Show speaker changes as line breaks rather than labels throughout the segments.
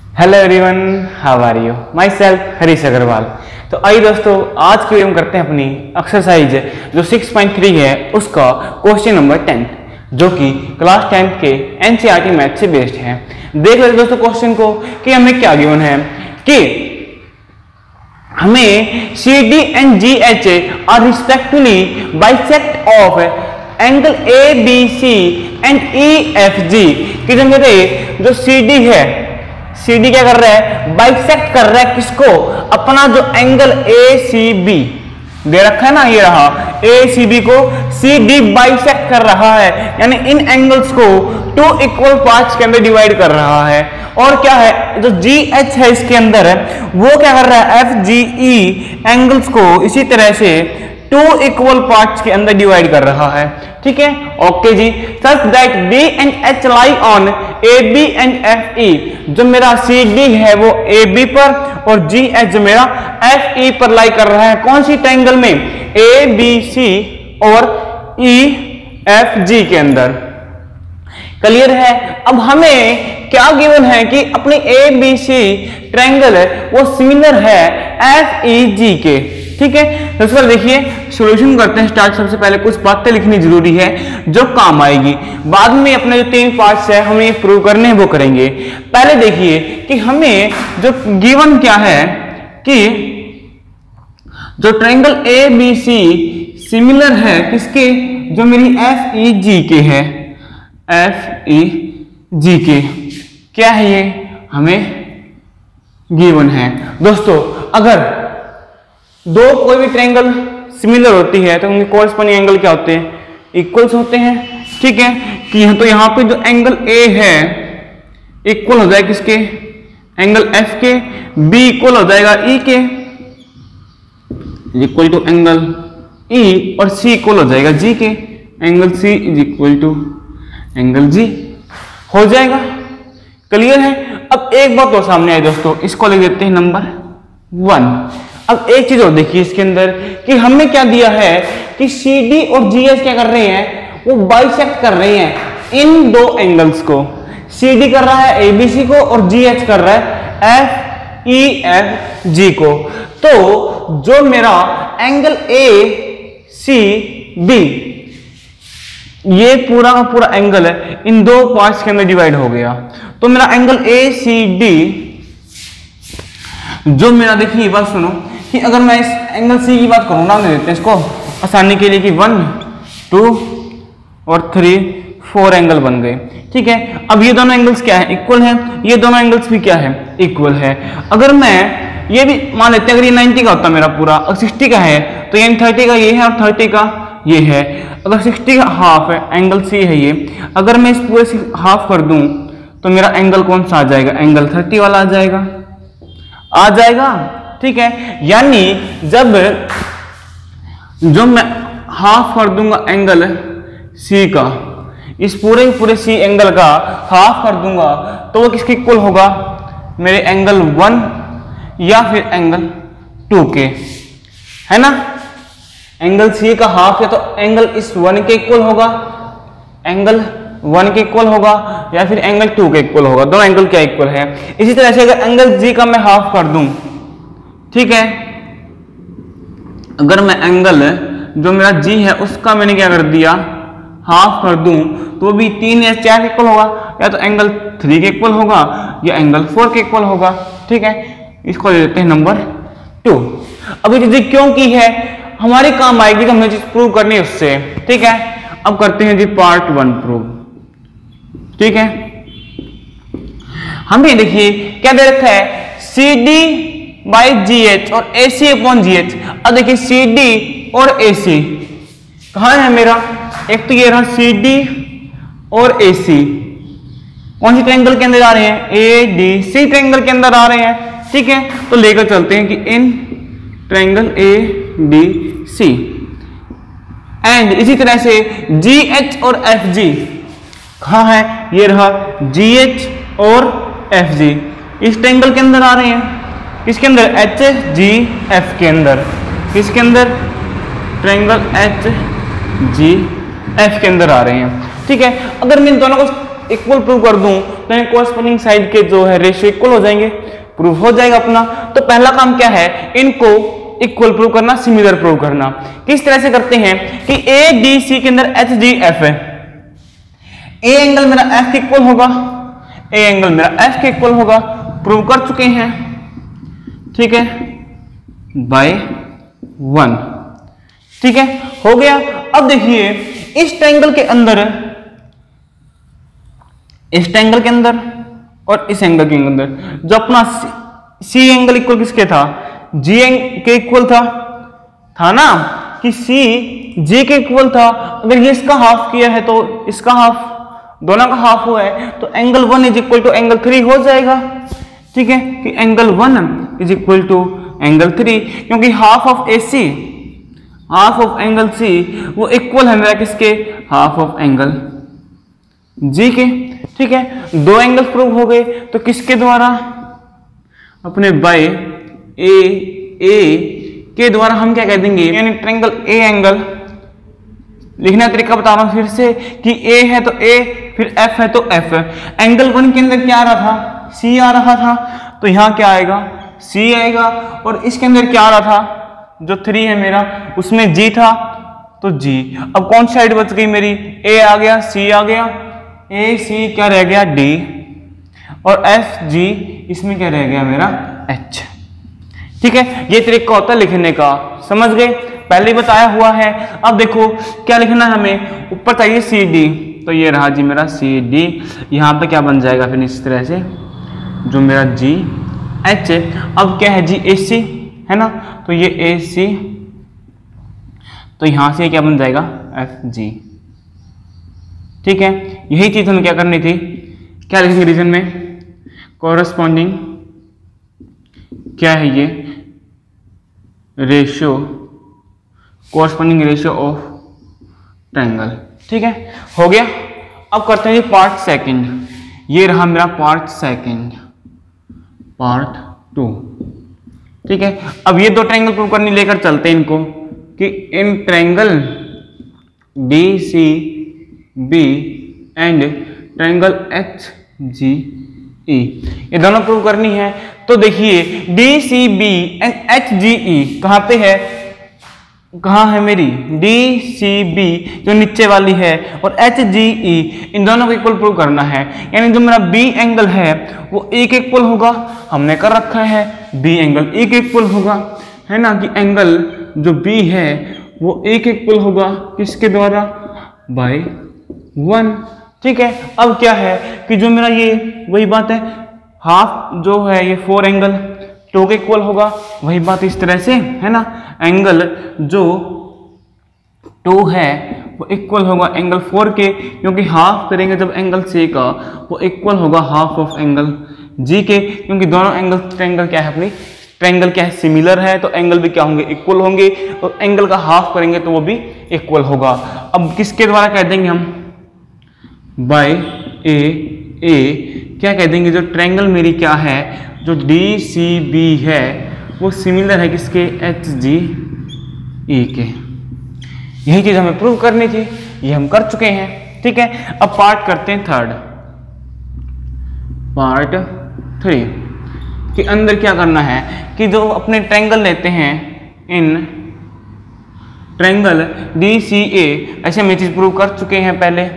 Hello everyone, how are you? Myself Harish Agarwal. तो आइए दोस्तों, आज की वीडियो में करते हैं अपनी एक्सरसाइज जो 6.3 है उसका क्वेश्चन नंबर 10, जो कि क्लास 10th के एनसीईआरटी मैथ से बेस्ड है। देख लेते दोस्तों क्वेश्चन को कि हमें क्या गिवन है कि हमें C D and G H are respectively bisect of angle A B C and E F G कि जो सी डी है, CD क्या कर रहा है? बाइसेक्ट कर रहा है किसको? अपना जो एंगल ACB दे रखा है ना, ये रहा ACB को CD बाइसेक्ट कर रहा है, यानी इन एंगल्स को 2 इक्वल पार्ट्स के अंदर डिवाइड कर रहा है। और क्या है, जो GH है इसके अंदर है वो क्या कर रहा है? FGE एंगल्स को इसी तरह से 2 इक्वल पार्ट्स के अंदर डिवाइड कर रहा है। ठीक है, ओके जी। Such that B and H lie on AB and FE, जो मेरा CD है वो AB पर और GH जो मेरा FE पर लाई कर रहा है। कौन सी ट्रायंगल में? ABC और EFG के अंदर। क्लियर है? अब हमें क्या गिवन है कि अपनी ABC ट्रायंगल है वो सिमिलर है FEG के। ठीक है, तो इस पर देखिए सॉल्यूशन करते हैं स्टार्ट। सबसे पहले कुछ बातें लिखनी जरूरी है जो काम आएगी, बाद में अपने जो 3 पार्ट्स है हमें प्रूव करने हैं वो करेंगे। पहले देखिए कि हमें जो गिवन क्या है कि जो ट्रायंगल ABC सिमिलर है किसके? जो मेरी FEG के है, FEG के। क्या है ये? हमें गिवन है दोस्तों। अगर दो कोई भी ट्रायंगल सिमिलर होती है तो उनके कोरस्पॉन्डिंग एंगल क्या होते हैं? इक्वल्स होते हैं। ठीक है, कि तो यहाँ पे जो एंगल A है इक्वल हो जाएगा किसके? एंगल F के। B इक्वल हो जाएगा E के, इक्वल टू एंगल E, और C इक्वल हो जाएगा G के। Angle C is equal to angle G हो जाएगा। क्लियर है? अब एक बात और सामने आई दोस्तों, इसको लिख देते हैं नंबर 1। अब एक चीज और देखिए इसके अंदर कि हमें क्या दिया है कि CD और GH क्या कर रहे हैं? वो बाइसेक्ट कर रहे हैं इन दो एंगल्स को। CD कर रहा है ABC को और GH कर रहा है FEFG को। तो जो मेरा एंगल ACB ये पूरा का पूरा एंगल है इन दो पार्ट्स के अंदर डिवाइड हो गया। तो मेरा एंगल ACD जो मेरा, देखिए बात सुनो कि अगर मैं इस एंगल C की बात करूँ, नाम दे देते हैं इसको आसानी के लिए कि 1, 2 और 3, 4 एंगल बन गए। ठीक है, अब ये दोनों एंगल्स क्या है? इक्वल है। ये दोनों एंगल्स भी क्या है? इक्वल है। अगर मैं ये भी मान लेते हैं, अगर ये 90 का होता मेरा पूरा और 60 का है, तो ये 30 का ये है और 30 का ये है। अगर 60 का हाफ है, एंगल C है ये, अगर मैं इस पूरे से हाफ कर दूं तो मेरा एंगल कौन सा आ जाएगा? एंगल 30 वाला आ जाएगा। ठीक है, यानी जब जो मैं हाफ कर दूंगा एंगल C का, इस पूरे C एंगल का हाफ कर दूंगा तो वो किसके इक्वल होगा? मेरे एंगल 1 या फिर एंगल 2 के, है ना? एंगल C का हाफ या तो एंगल इस 1 के इक्वल होगा, एंगल 1 के इक्वल होगा, या फिर एंगल 2 के इक्वल होगा। दोनों एंगल क्या इक्वल है? इसी तरह से अगर एंगल G का मैं हाफ कर दूं, ठीक है, अगर मैं एंगल जो मेरा G है उसका मैंने क्या कर दिया? हाफ कर दूं तो वो भी 3 या 4 के इक्वल होगा, या तो एंगल 3 के इक्वल होगा या एंगल 4 के इक्वल होगा। ठीक है, इसको दे देते हैं नंबर 2। अब ये चीज क्यों की है? हमारी काम आएगी तो हमें चीज प्रूव करनी है उससे। ठीक है, अब करते हैं जी पार्ट 1 प्रूव। ठीक है, हमें देखिए क्या दे रखा है? CD बाई GH और AC अपॉन GH। अब देखिए CD और AC कहाँ है मेरा? एक तो ये रहा CD और AC, कौन सी ट्रायंगल के अंदर आ रहे हैं? ADC ट्रायंगल के अंदर आ रहे हैं। ठीक है, तो लेकर चलते हैं कि इन ट्रायंगल ADC एंड इसी तरह से GH और FG कहाँ है? ये रहा GH और FG इस ट्रायंगल के अंदर आ रहे हैं। किसके अंदर? HGF के अंदर। किसके अंदर? ट्रायंगल HGF के अंदर आ रहे हैं। ठीक है, अगर मैं इन दोनों को इक्वल प्रूव कर दूं तो इन कोरस्पॉन्डिंग साइड के जो है रेशियो इक्वल हो जाएंगे, प्रूव हो जाएगा अपना। तो पहला काम क्या है, इनको इक्वल प्रूव करना, सिमिलर प्रूव करना। किस तरह से करते हैं कि ए डी सी के अंदर एच जी एफ है, ए एंगल मेरा एफ के इक्वल होगा, ए एंगल मेरा एफ के इक्वल होगा, प्रूव कर चुके हैं, ठीक है, बाय 1, ठीक है, हो गया। अब देखिए इस ट्रायंगल के अंदर, इस ट्रायंगल के अंदर और इस एंगल के अंदर जो अपना सी एंगल इक्वल किसके था, जी के इक्वल था ना, कि सी जी के इक्वल था। अगर ये इसका हाफ किया है तो इसका हाफ, दोनों का हाफ हुआ है, तो angle 1 is equal to angle 3 हो जाएगा, ठीक है, कि angle 1 is equal to angle 3, क्योंकि half of A C, half of angle C वो इक्वल है मेरा किसके, हाफ ऑफ एंगल जी के, ठीक है। दो एंगल प्रूव हो गए, तो किसके द्वारा, अपने बाय ए के द्वारा हम क्या कह देंगे, यानी ट्रायंगल ए एंगल, लिखने का तरीका बता रहा हूं फिर से कि ए है तो ए, फिर एफ है तो एफ। एंगल 1 के अंदर क्या आ रहा था, सी आ रहा था, तो यहां क्या आएगा, सी आएगा, और इसके अंदर क्या आ रहा था, जो 3 है मेरा, उसमें जी था तो जी। अब कौन सी साइड बच गई मेरी, ए आ गया, सी आ गया, ए सी क्या रह गया, डी, और एफ जी, इसमें क्या रह गया मेरा, एच, ठीक है। ये तरीका होता है लिखने का, समझ गए, पहले बताया हुआ है। अब देखो क्या लिखना है हमें, ऊपर चाहिए सी डी, तो ये रहा जी मेरा सी डी, यहाँ पे क्या बन जाएगा फिर इस तरह से, जो मेरा जी एच है। अब क्या है जी, ए सी है ना, तो ये ए सी, तो यहां से क्या बन जाएगा, एफ जी, ठीक है। यही चीज हमें क्या करनी थी, क्या लिखेंगे रीजन में, कॉरस्पॉन्डिंग क्या है ये, ratio, corresponding ratio of triangle, ठीक है, हो गया। अब करते हैं पार्ट सेकंड, ये रहा मेरा पार्ट सेकंड, पार्ट 2, ठीक है। अब ये दो ट्रायंगल प्रूव करने लेकर चलते हैं इनको, कि इन triangle D C B and triangle H G E, ये दोनों प्रूव करनी है। तो देखिए D C B and H G E कहां पे है, कहां है मेरी, डी सी बी जो नीचे वाली है, और एच जी ई, इन दोनों को इक्वल प्रूव करना है। यानी जो मेरा बी एंगल है वो ए के इक्वल होगा, हमने कर रखा है बी एंगल ए के इक्वल होगा, है ना, कि एंगल जो बी है वो ए के इक्वल होगा, किसके द्वारा, बाय 1, ठीक है। अब क्या है कि जो मेरा ये वही बात है, हाफ जो है ये 4 एंगल 2 के इक्वल होगा, वही बात इस तरह से, है ना, एंगल जो 2 है वो इक्वल होगा एंगल 4 के, क्योंकि हाफ करेंगे जब एंगल सी का वो इक्वल होगा हाफ ऑफ एंगल जी के, क्योंकि दोनों एंगल, ट्रायंगल क्या है अपनी, ट्रायंगल क्या है, सिमिलर है, तो एंगल भी क्या होंगे, इक्वल होंगे, और एंगल का हाफ करेंगे तो वो भी इक्वल होगा। अब किसके द्वारा कह देंगे हम, बाय ए क्या कह देंगे, जो ट्रायंगल मेरी क्या है, जो डी सी बी है वो सिमिलर है किसके, एच जी ई के। यही चीज हमें प्रूव करनी थी, ये हम कर चुके हैं, ठीक है। अब पार्ट करते हैं थर्ड, पार्ट 3 के अंदर क्या करना है कि जो अपने ट्रायंगल लेते हैं, इन ट्रायंगल डी सी ए, ऐसे हम ये चीज प्रूव कर चुके हैं पहले,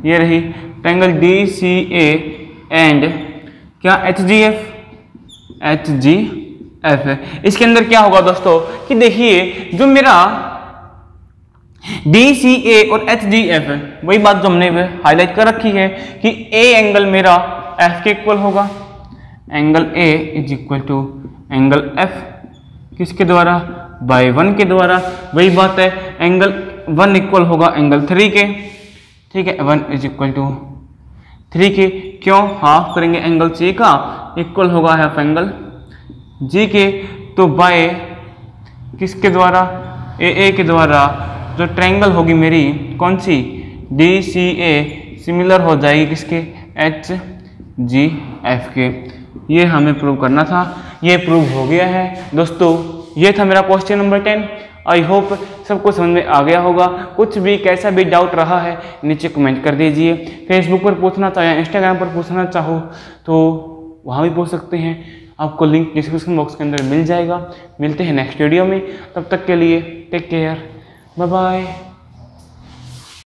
ये रही triangle D C A and क्या, H G F, H G F है। इसके अंदर क्या होगा दोस्तों कि देखिए जो मेरा डी सी ए और एच जी एफ है, वही बात जो हमने हाईलाइट कर रखी है कि ए एंगल मेरा एफ के इक्वल होगा, angle A is equal to angle F, किसके द्वारा, बाय 1 के द्वारा। वही बात है एंगल 1 इक्वल होगा एंगल 3 के, ठीक है, 1 इज इक्वल टू 3 के, क्यों, हाफ करेंगे एंगल सी का, इक्वल होगा हाफ एंगल जी के, तो बाय किसके द्वारा, ए के द्वारा, जो ट्रायंगल होगी मेरी कौन सी, डी सी ए, सिमिलर हो जाएगी किसके, एच जी एफ के। ये हमें प्रूव करना था, ये प्रूव हो गया है दोस्तों। ये था मेरा क्वेश्चन नंबर 10। आई होप सबको समझ में आ गया होगा। कुछ भी कैसा भी डाउट रहा है नीचे कमेंट कर दीजिए। फेसबुक पर पूछना चाहो या इंस्टाग्राम पर पूछना चाहो तो वहाँ भी पूछ सकते हैं, आपको लिंक डिस्क्रिप्शन बॉक्स के अंदर मिल जाएगा। मिलते हैं नेक्स्ट वीडियो में, तब तक के लिए टेक केयर, बाय बाय।